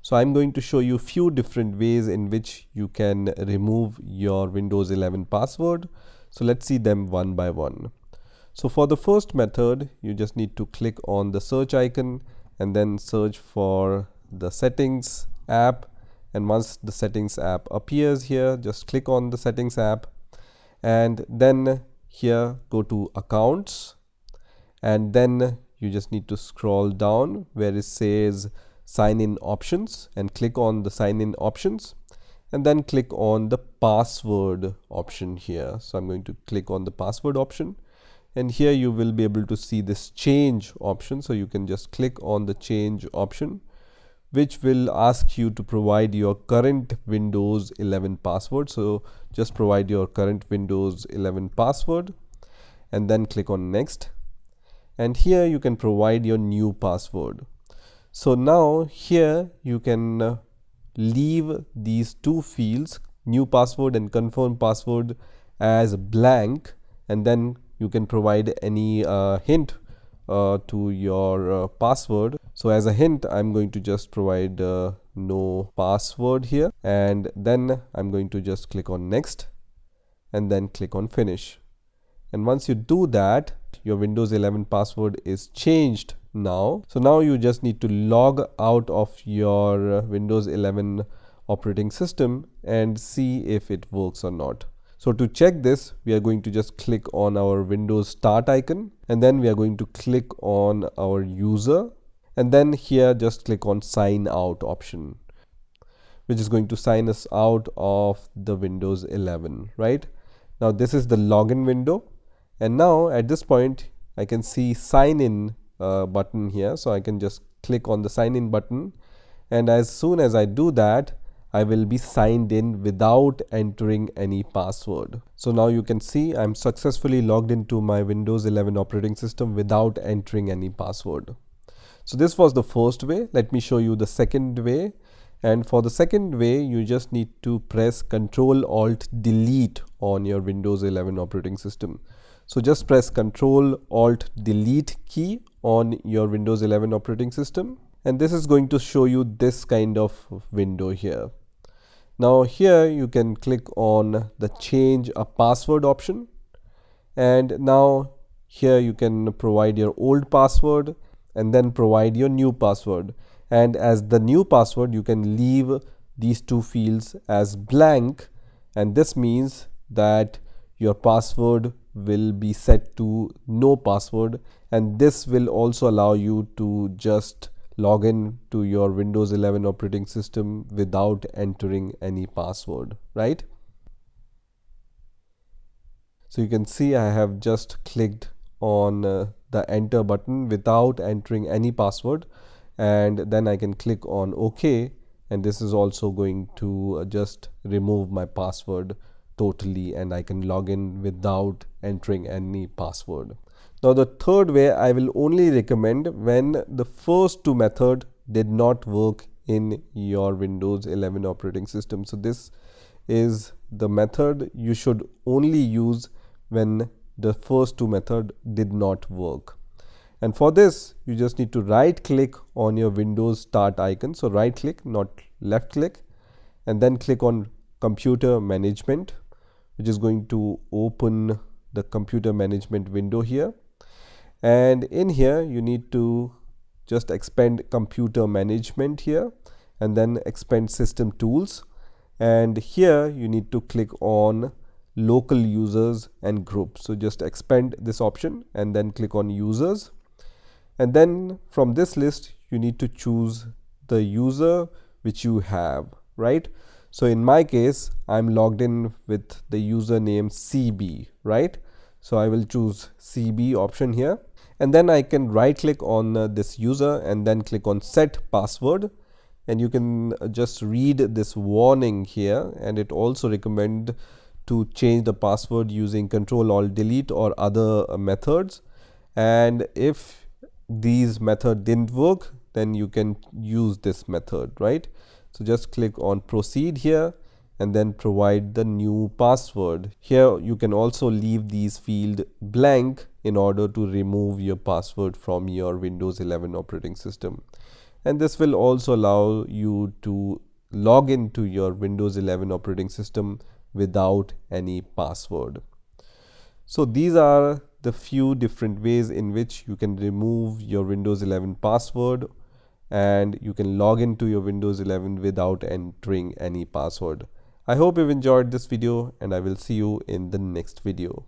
So I'm going to show you few different ways in which you can remove your Windows 11 password. So let's see them one by one. So for the first method, you just need to click on the search icon and then search for the settings app. And once the settings app appears here, just click on the settings app and then here go to accounts, and then you just need to scroll down where it says sign in options and click on the sign in options, and then click on the password option here. So I'm going to click on the password option, and here you will be able to see this change option. So you can just click on the change option, which will ask you to provide your current Windows 11 password. So just provide your current Windows 11 password and then click on next. And here you can provide your new password. So now here you can leave these two fields, new password and confirm password, as blank, and then you can provide any hint to your password. So as a hint, I'm going to just provide no password here, and then I'm going to just click on next and then click on finish. And once you do that, your Windows 11 password is changed now. So now you just need to log out of your Windows 11 operating system and see if it works or not. So to check this, we are going to just click on our Windows Start icon, and then we are going to click on our user, and then here just click on sign out option, which is going to sign us out of the Windows 11, right? Now this is the login window, and now at this point I can see sign in button here. So I can just click on the sign in button, and as soon as I do that, I will be signed in without entering any password. So now you can see I'm successfully logged into my Windows 11 operating system without entering any password. So this was the first way. Let me show you the second way. And for the second way, you just need to press Ctrl-Alt-Delete on your Windows 11 operating system. So just press Ctrl-Alt-Delete key on your Windows 11 operating system, and this is going to show you this kind of window here. Now here you can click on the change a password option, and now here you can provide your old password and then provide your new password. And as the new password, you can leave these two fields as blank, and this means that your password will be set to no password, and this will also allow you to just log in to your Windows 11 operating system without entering any password, right? So you can see I have just clicked on the enter button without entering any password, and then I can click on OK, and this is also going to just remove my password totally, and I can log in without entering any password. Now the third way I will only recommend when the first two methods did not work in your Windows 11 operating system. So this is the method you should only use when the first two methods did not work. And for this, you just need to right click on your Windows Start icon. So right click, not left click, and then click on Computer Management, which is going to open the computer management window here. And in here you need to just expand computer management here, and then expand system tools, and here you need to click on local users and groups. So just expand this option and then click on users, and then from this list you need to choose the user which you have, right? So in my case, I'm logged in with the username CB, right? So I will choose CB option here, and then I can right click on this user and then click on set password, and you can just read this warning here, and it also recommend to change the password using Ctrl-Alt-Delete or other methods. And if these method didn't work, then you can use this method, right? So just click on proceed here and then provide the new password. Here you can also leave these fields blank in order to remove your password from your Windows 11 operating system. and this will also allow you to log into your Windows 11 operating system without any password. So these are the few different ways in which you can remove your Windows 11 password and you can log into your Windows 11 without entering any password. I hope you've enjoyed this video, and I will see you in the next video.